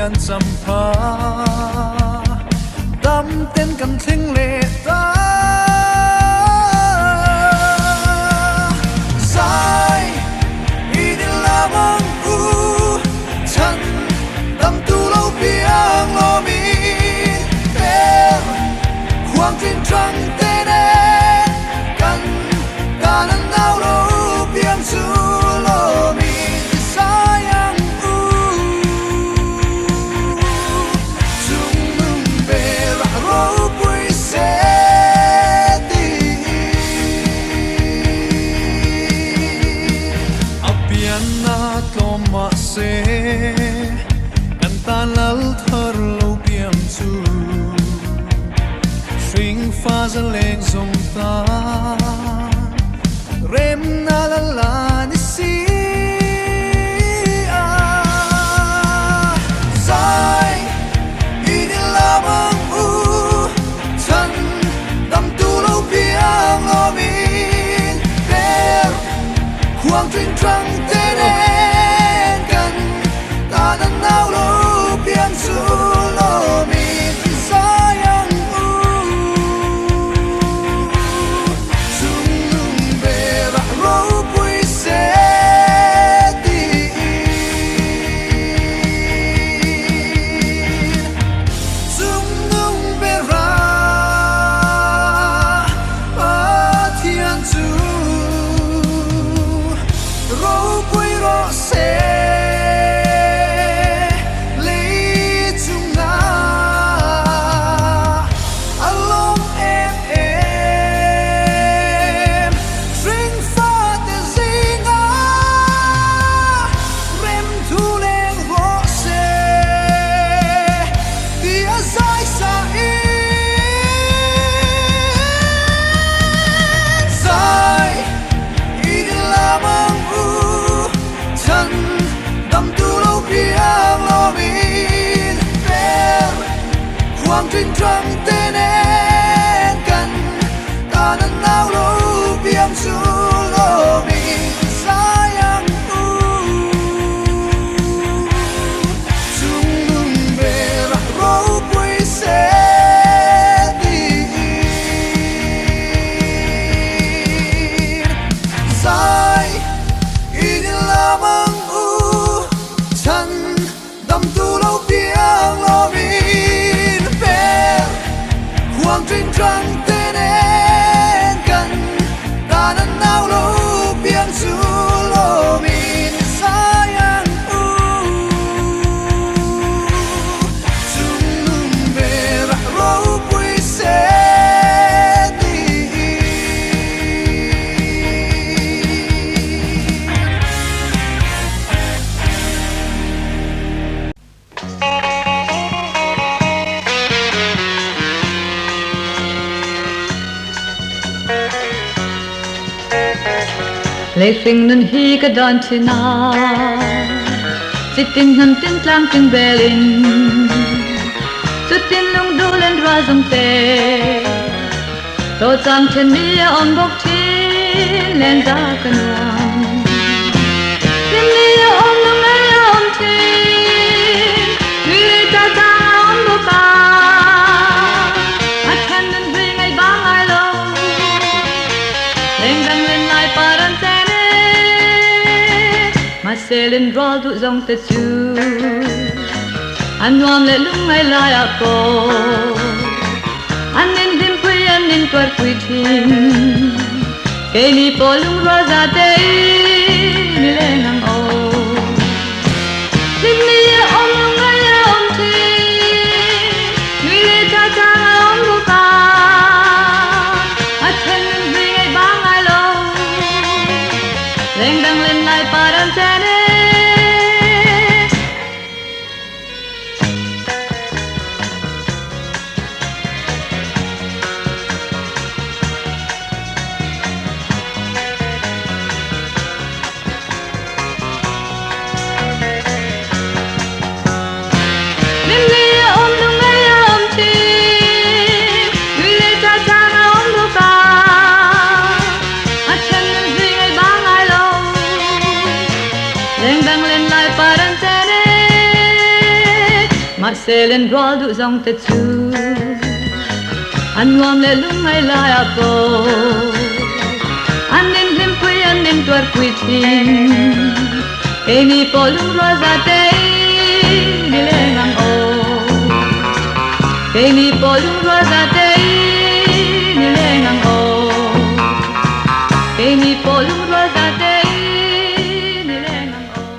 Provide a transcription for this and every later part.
กันสัมภาดำเต้นกันทิ้งเลตาสายอีดิลาบังอูฉันดำตูเราเพียงโลมีเอความจริงจังเต้นกันการนั้นเราเพียงสู้โลมีกันตาลัลเธอเราเพียงสู้สิงฟ้าจะเล่งสงตาเรมนาลาลานิสีสายอีดิลาบังอูฉันดำตูเราเพียงโลมีเดรความจริงจังเต้นความจริงจังเต้นกันตอนนั้นเราเพียงสู้โลมีสายังอูจุงนุ่งเบระเราปุยเสดีสายอีดิลามังอูฉันดำตูเราเพียงโลมีความจริงจังเต้นกันตอนนั้นเราเพียงสู้โลมีสายังอูจุงนุ่งเบระเราปุยเสดีLeefingen hier dan te na Zit in hem tin lang tin belin Zit in lung dolen razum te To zang ten mia on bok tin len da kanwan Tin mia on lung ay om tin Mire ta ta on boka At handen bring ay bang ay lo Leng dang len ay paran te mà selin roll du zong te chu an nuam le lung mai lai a ko an nin dim pui an nin twar pui thin ke ni po lung ro za te ni le nang o lim ni ya om lung ai ya om thi ni le cha cha om lu ka a chen nin ring ai bang ai lo leng dang len lai paran te mặt selen roal du zong te chu an nuam le lung ai la ya po an nin him pui an nin tuar pui tin e mi po lung roal za te ni le ngang o e mi po lung roal za te ni le ngang o e mi po lung roal za te ni le ngang o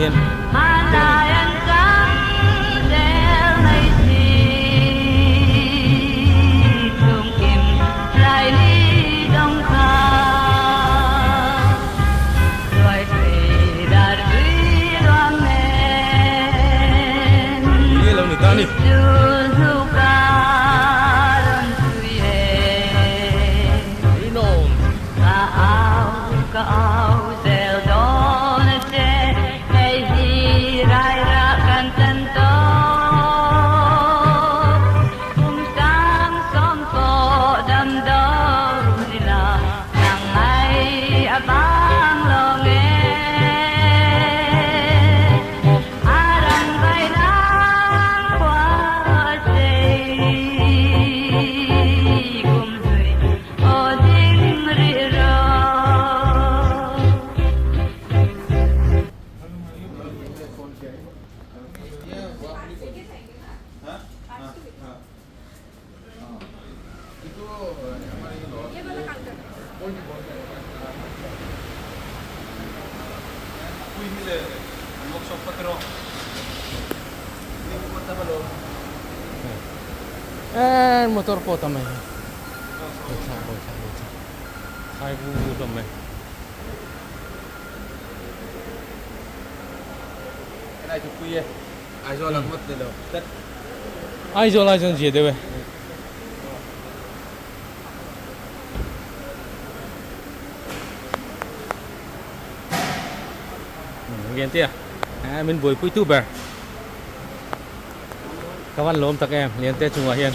hiền Malayan trắng đeo mây xinh chung kim lại đi đông xa loài thủy đạt quý đoan men ini lalu nikah nih Suzuka dan suye Rinom Kau seldon se Hei hirai rakan tentu Sang som po dam do Nila Nang ai abang longe Arang bay nang qua se Kum dui o ding ri ro motor po tamay bocah hai bu tamay Cái này chụp quy ấy. Ai do là mất từ đầu. Đất. ai cho lại chân gì đấy vậy nghiền tia mình buổi youtuber các bạn lốm tắc em liền tia chung ở hiền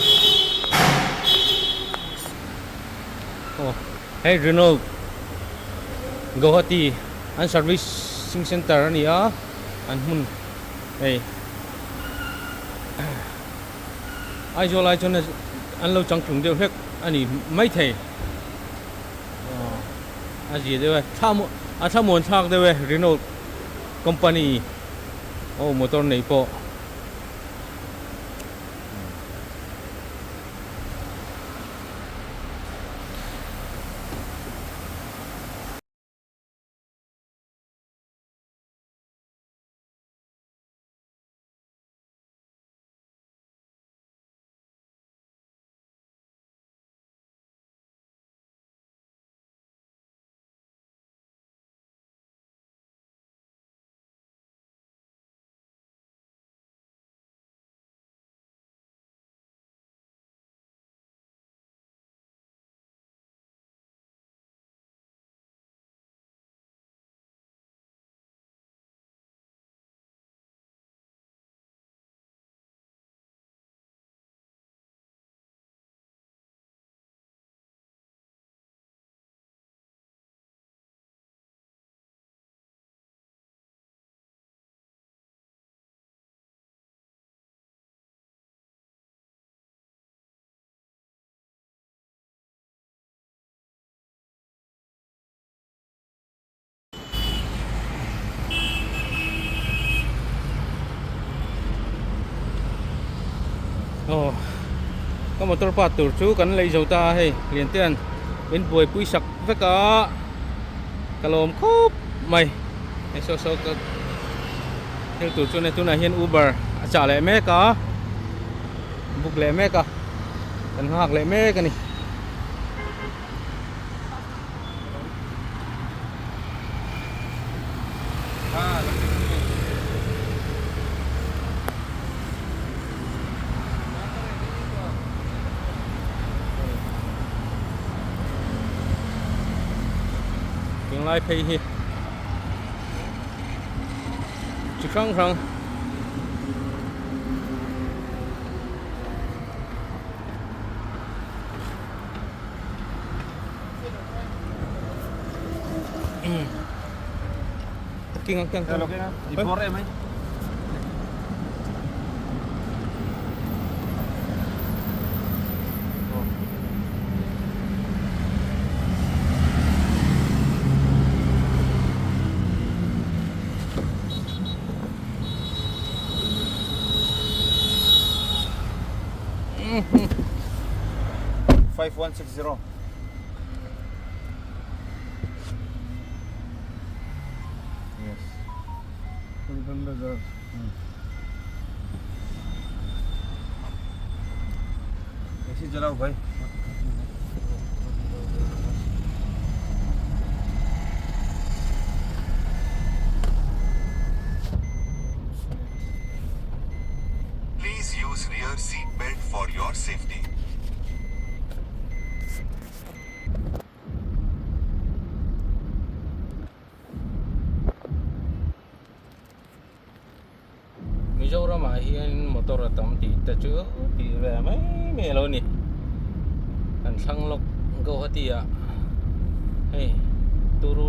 hey Renault Guwahati an servicing center ani a an hun hey ai cho lại cho nên ăn lâu trắng trùng đều hết anh ấy mấy thầy anh gì đấy tham muốn thang đấy Renault company motor này po có motor pa tur chu kan lei zo ta hei lian tian bên buổi pui sak ve ka kalom khop mai so ka theo tur chu ne tu na hian Uber trả lại me ka buk le me ka kan hak le me ka ni lại pay hi chỉ khăng khăng kinh kinh Đi bor em ấy. Mm-hmm. 5160. Yes. ऐसे चलाओ भाई Please use rear seat belt for your safety. Mizoram hian motor tam ti ta chu ti ve mai me lo ni kan sang lok go hatia hey turu